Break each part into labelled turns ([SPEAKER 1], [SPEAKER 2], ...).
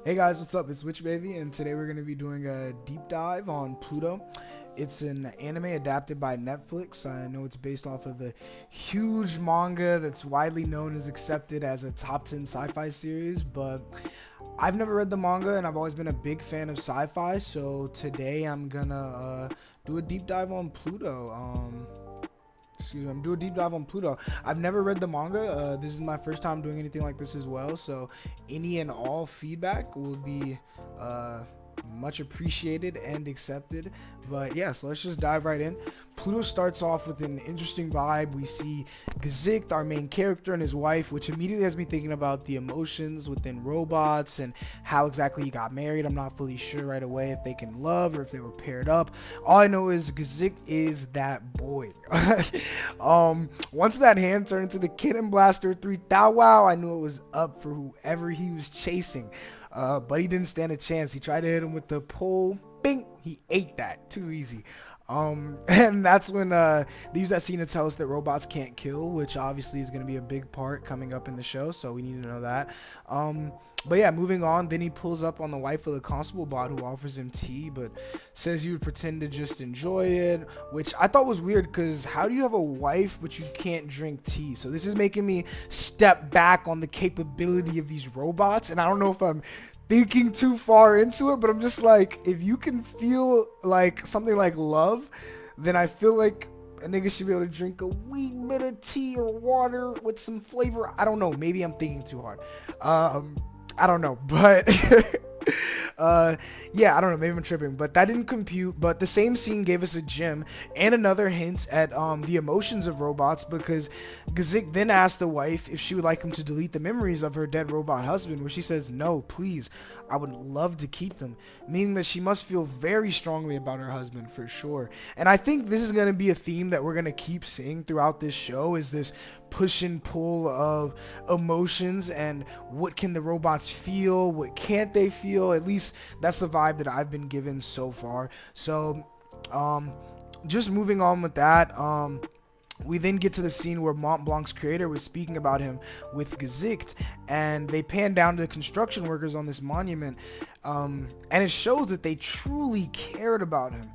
[SPEAKER 1] Hey guys, what's up? It's Witch Baby, and today we're going to be doing a deep dive on Pluto. It's an anime adapted by Netflix. I know it's based off of a huge manga that's widely known as accepted as a top 10 sci-fi series, but I've never read the manga and I've always been a big fan of sci-fi, so today I'm gonna do a deep dive on Pluto. Excuse me, I'm doing a deep dive on Pluto. I've never read the manga. This is my first time doing anything like this as well. So any and all feedback will be uh, much appreciated and accepted. But yeah, so let's just dive right in. Pluto starts off with an interesting vibe. We see Gazikt, our main character, and his wife, which immediately has me thinking about the emotions within robots and how exactly he got married. I'm not fully sure right away if they can love or if they were paired up. All I know is Gazikt is that boy. Once that hand turned into the Cannon Blaster 3 Thou Wow, I knew it was up for whoever he was chasing. But he didn't stand a chance. He tried to hit him with the pole. Bing! He ate that. Too easy. And that's when they use that scene to tell us that robots can't kill, which obviously is going to be a big part coming up in the show, so we need to know that. But yeah, moving on, then he pulls up on the wife of the constable bot who offers him tea, but says he would pretend to just enjoy it, which I thought was weird because how do you have a wife but you can't drink tea? So this is making me step back on the capability of these robots, and I don't know if I'm thinking too far into it, but I'm just like, if you can feel like something like love, then I feel like a nigga should be able to drink a wee bit of tea or water with some flavor. I don't know. Maybe I'm thinking too hard. I don't know, but yeah, I don't know, maybe I'm tripping, but that didn't compute. But the same scene gave us a gem and another hint at the emotions of robots, because Gazik then asked the wife if she would like him to delete the memories of her dead robot husband, where she says, no, please, I would love to keep them, meaning that she must feel very strongly about her husband for sure. And I think this is going to be a theme that we're going to keep seeing throughout this show, is this push and pull of emotions and what can the robots feel, what can't they feel. At least that's the vibe that I've been given so far. So just moving on with that, we then get to the scene where Mont Blanc's creator was speaking about him with Gazikt, and they pan down to the construction workers on this monument, and it shows that they truly cared about him.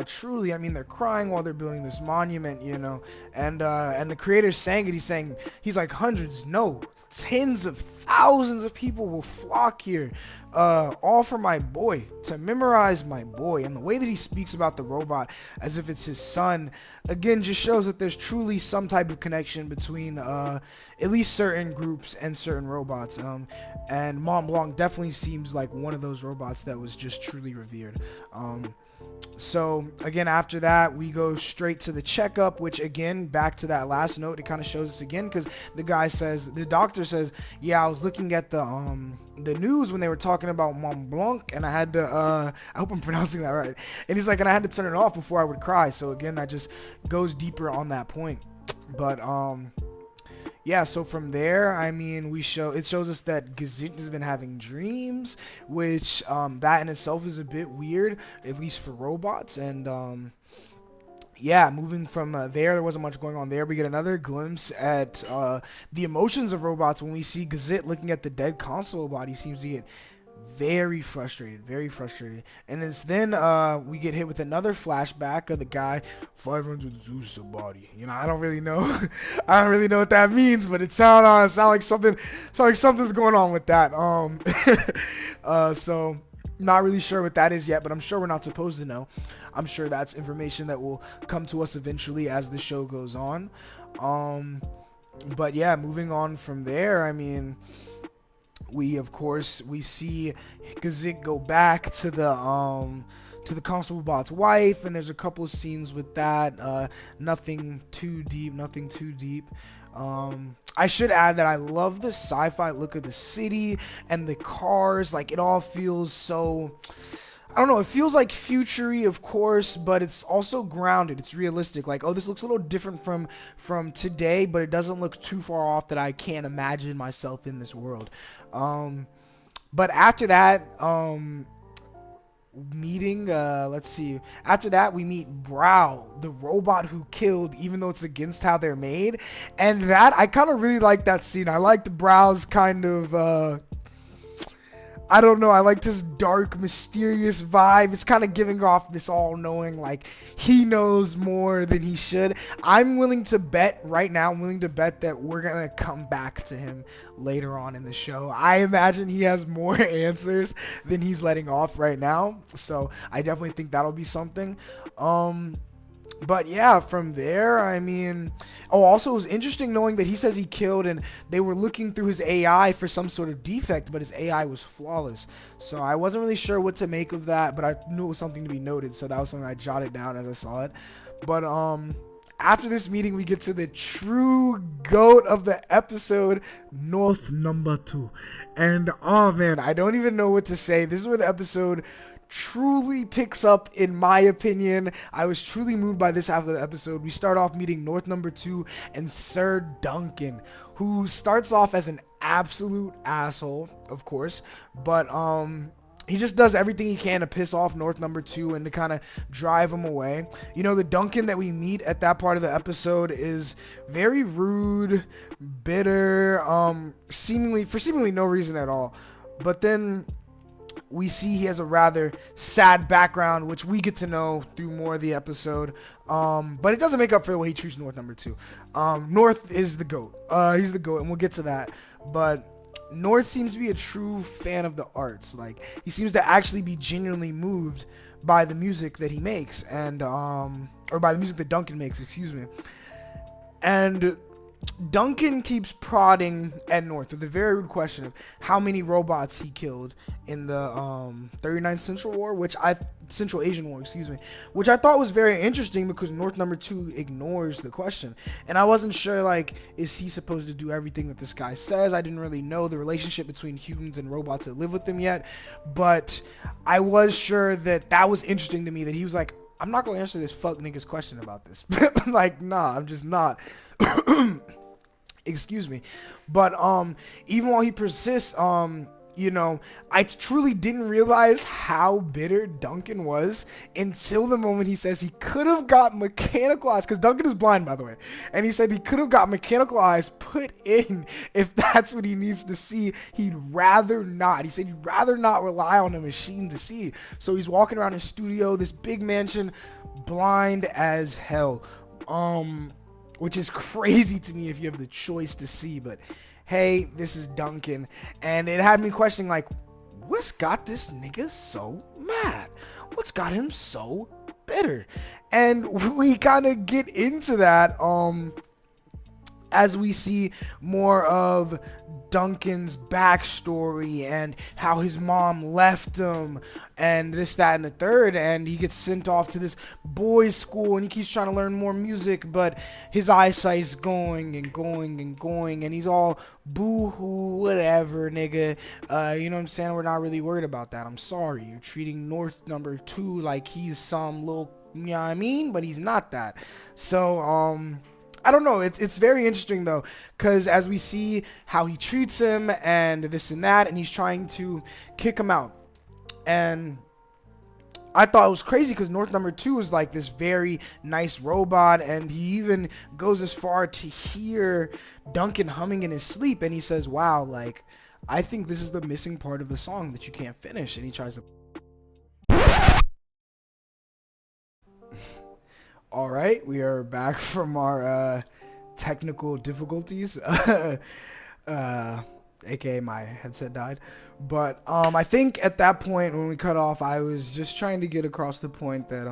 [SPEAKER 1] Truly, I mean, they're crying while they're building this monument, you know, and the creator's saying it. He's like, hundreds, no, tens of thousands of people will flock here, all for my boy, to memorize my boy. And the way that he speaks about the robot as if it's his son, again, just shows that there's truly some type of connection between at least certain groups and certain robots. And Mont Blanc definitely seems like one of those robots that was just truly revered. So again, after that, we go straight to the checkup, which again, back to that last note, it kind of shows us again, because the doctor says, yeah, I was looking at the news when they were talking about Mont Blanc, and I had to I hope I'm pronouncing that right, and he's like, and I had to turn it off before I would cry. So again, that just goes deeper on that point. But yeah, so from there, I mean, it shows us that Gazikt has been having dreams, which that in itself is a bit weird, at least for robots. And yeah, moving from there wasn't much going on there. We get another glimpse at the emotions of robots when we see Gazikt looking at the dead console body. He seems to get very frustrated. And then we get hit with another flashback of the guy 500 Zeus body. You know, I don't really know I don't really know what that means, but it sounds like something's going on with that. So not really sure what that is yet, but I'm sure we're not supposed to know. I'm sure that's information that will come to us eventually as the show goes on. But yeah, moving on from there, I mean, we see Gazik go back to the constable bot's wife, and there's a couple of scenes with that. Nothing too deep. I should add that I love the sci-fi look of the city and the cars. Like, it all feels so, I don't know, it feels like future-y, of course, but it's also grounded. It's realistic. Like, oh, this looks a little different from today, but it doesn't look too far off that I can't imagine myself in this world. But after that, let's see. After that, we meet Brow, the robot who killed, even though it's against how they're made. And that, I kind of really like that scene. I liked Brow's kind of, I don't know. I like this dark, mysterious vibe. It's kind of giving off this all-knowing, like he knows more than he should. I'm willing to bet right now. I'm willing to bet that we're gonna come back to him later on in the show. I imagine he has more answers than he's letting off right now. So I definitely think that'll be something. But yeah, from there, I mean, oh, also it was interesting knowing that he says he killed and they were looking through his AI for some sort of defect, but his AI was flawless. So I wasn't really sure what to make of that, but I knew it was something to be noted. So that was something I jotted down as I saw it. But after this meeting, we get to the true GOAT of the episode, North number 2. And oh man, I don't even know what to say. This is where the episode truly picks up, in my opinion. I was truly moved by this half of the episode. We start off meeting North number 2 and Sir Duncan, who starts off as an absolute asshole, of course, but he just does everything he can to piss off North number 2 and to kind of drive him away. You know, the Duncan that we meet at that part of the episode is very rude, bitter, seemingly no reason at all. But then we see he has a rather sad background, which we get to know through more of the episode. But it doesn't make up for the way he treats North number 2. North is the GOAT. He's the GOAT, and we'll get to that. But North seems to be a true fan of the arts. Like, he seems to actually be genuinely moved by the music that he makes, and or by the music that Duncan makes, excuse me. And Duncan keeps prodding at North with a very rude question of how many robots he killed in the 39th Central Asian War, excuse me, which I thought was very interesting because North number 2 ignores the question, and I wasn't sure, like, is he supposed to do everything that this guy says? I didn't really know the relationship between humans and robots that live with them yet, but I was sure that that was interesting to me, that he was like, I'm not gonna answer this fuck nigga's question about this. Like, nah, I'm just not. Excuse me. But even while he persists, you know, I truly didn't realize how bitter Duncan was until the moment he says he could have got mechanical eyes, because Duncan is blind, by the way, and he said he could have got mechanical eyes put in if that's what he needs to see. He'd rather not. He said he'd rather not rely on a machine to see. So he's walking around his studio, this big mansion, blind as hell. Which is crazy to me if you have the choice to see, but hey, this is Duncan, and it had me questioning, like, what's got this nigga so mad? What's got him so bitter? And we kind of get into that as we see more of Duncan's backstory and how his mom left him and this, that, and the third, and he gets sent off to this boys' school and he keeps trying to learn more music, but his eyesight's going and going and going, and he's all boo-hoo, whatever, nigga. You know what I'm saying? We're not really worried about that. I'm sorry. You're treating North number 2 like he's some little, you know what I mean? But he's not that. So, I don't know. It's very interesting, though, because as we see how he treats him and this and that, and he's trying to kick him out. And I thought it was crazy because North number 2 is like this very nice robot, and he even goes as far to hear Duncan humming in his sleep, and he says, wow, like, I think this is the missing part of the song that you can't finish. And he tries to... All right, we are back from our technical difficulties, aka my headset died. But I think at that point when we cut off, I was just trying to get across the point that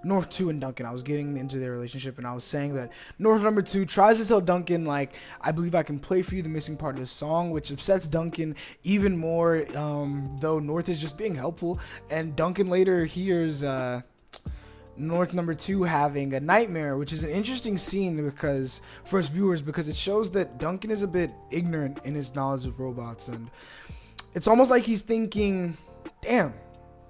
[SPEAKER 1] North 2 and Duncan, I was getting into their relationship, and I was saying that North number 2 tries to tell Duncan, like, I believe I can play for you the missing part of the song, which upsets Duncan even more, though North is just being helpful. And Duncan later hears North number 2 having a nightmare, which is an interesting scene because for us viewers, because it shows that Duncan is a bit ignorant in his knowledge of robots, and it's almost like he's thinking, damn,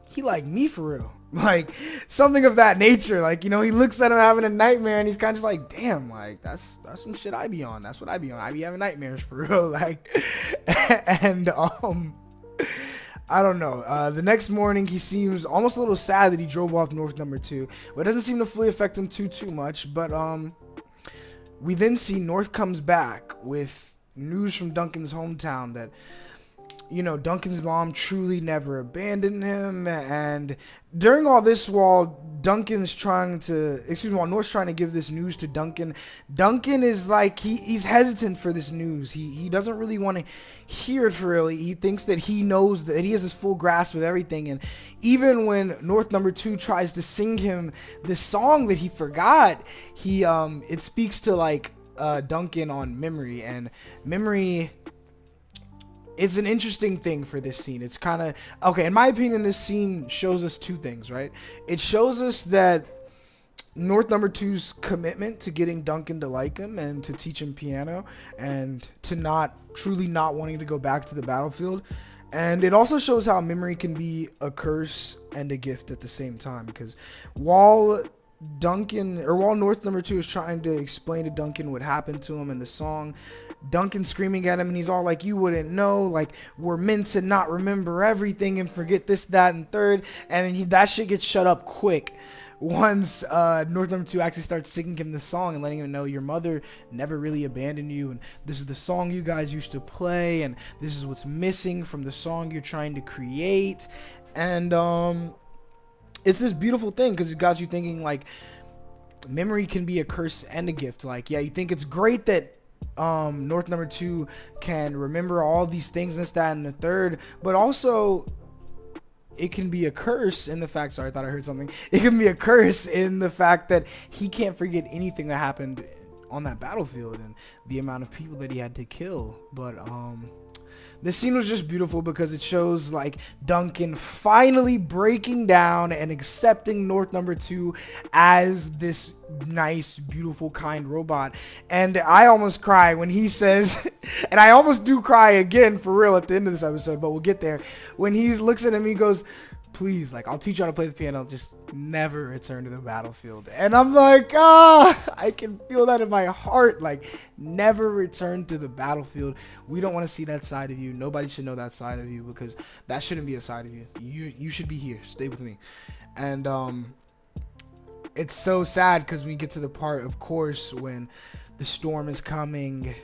[SPEAKER 1] he like me for real, like something of that nature. Like, you know, he looks at him having a nightmare and he's kind of just like, damn, like that's some shit I be on. That's what I be on. I be having nightmares for real. Like, and I don't know. The next morning, he seems almost a little sad that he drove off North number 2, but it doesn't seem to fully affect him too much. But we then see North comes back with news from Duncan's hometown that Duncan's mom truly never abandoned him. And during all this, while North's trying to give this news to Duncan, Duncan is like, he's hesitant for this news. He doesn't really want to hear it for real. He thinks that he knows that he has this full grasp of everything. And even when North number 2 tries to sing him this song that he forgot, it speaks to like Duncan on memory, and memory. It's an interesting thing for this scene. It's kind of okay, in my opinion. This scene shows us two things, right? It shows us that North number 2's commitment to getting Duncan to like him and to teach him piano, and to not wanting to go back to the battlefield. And it also shows how memory can be a curse and a gift at the same time, because while North number 2 is trying to explain to Duncan what happened to him in the song, Duncan's screaming at him, and he's all like, you wouldn't know, like, we're meant to not remember everything and forget this, that, and third. And that shit gets shut up quick once North number 2 actually starts singing him the song and letting him know your mother never really abandoned you, and this is the song you guys used to play, and this is what's missing from the song you're trying to create. And it's this beautiful thing, because it got you thinking, like, memory can be a curse and a gift. Like, yeah, you think it's great that North number 2 can remember all these things, this, that, and the third, but also it can be a curse in the fact, sorry, I thought I heard something. It can be a curse in the fact that he can't forget anything that happened on that battlefield and the amount of people that he had to kill. But this scene was just beautiful because it shows like Duncan finally breaking down and accepting North number 2 as this nice, beautiful, kind robot. And I almost cry when he says, and I almost do cry again for real at the end of this episode, but we'll get there. When he looks at him, he goes, please, like, I'll teach you how to play the piano, just never return to the battlefield. And I'm like, I can feel that in my heart. Like, never return to the battlefield. We don't want to see that side of you. Nobody should know that side of you, because that shouldn't be a side of you. You should be here. Stay with me. And it's so sad because we get to the part, of course, when the storm is coming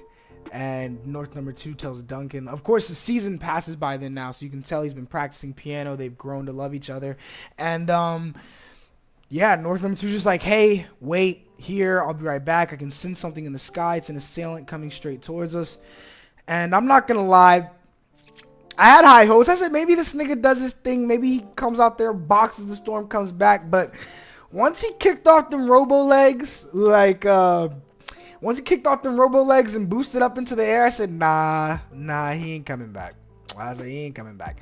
[SPEAKER 1] and North number 2 tells Duncan, of course, the season passes by then now, so you can tell he's been practicing piano. They've grown to love each other. And yeah, North number 2 is just like, hey, wait here, I'll be right back. I can sense something in the sky. It's an assailant coming straight towards us. And I'm not gonna lie, I had high hopes. I said maybe this nigga does his thing, maybe he comes out there, boxes the storm, comes back. But once he kicked off them robo legs, like once he kicked off them robo legs and boosted up into the air, I said, nah, he ain't coming back. I said, he ain't coming back.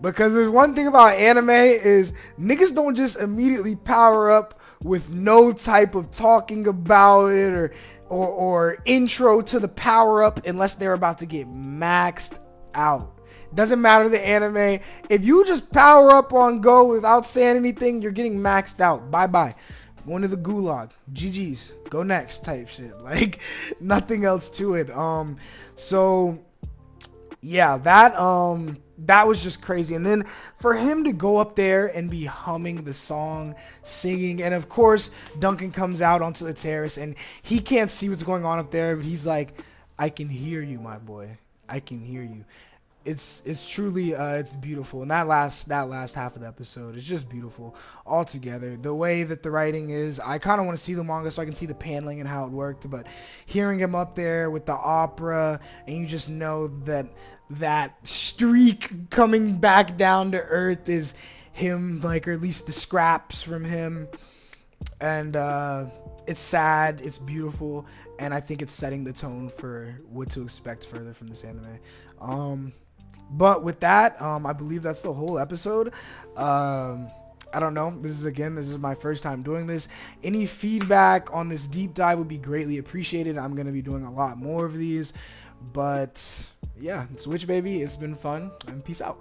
[SPEAKER 1] Because there's one thing about anime is niggas don't just immediately power up with no type of talking about it or intro to the power up unless they're about to get maxed out. Doesn't matter the anime. If you just power up on go without saying anything, you're getting maxed out. Bye-bye. Going to the gulag. GG's. Go next type shit. Like, nothing else to it. So yeah, that was just crazy. And then for him to go up there and be humming the song, singing, and of course Duncan comes out onto the terrace and he can't see what's going on up there, but he's like, I can hear you, my boy. I can hear you. It's truly it's beautiful. And that last half of the episode is just beautiful altogether. The way that the writing is, I kind of want to see the manga so I can see the paneling and how it worked, but hearing him up there with the opera, and you just know that streak coming back down to earth is him, like, or at least the scraps from him. And it's sad, it's beautiful, and I think it's setting the tone for what to expect further from this anime. But with that, I believe that's the whole episode. I don't know. This is my first time doing this. Any feedback on this deep dive would be greatly appreciated. I'm going to be doing a lot more of these. But yeah, Switch baby, it's been fun, and peace out.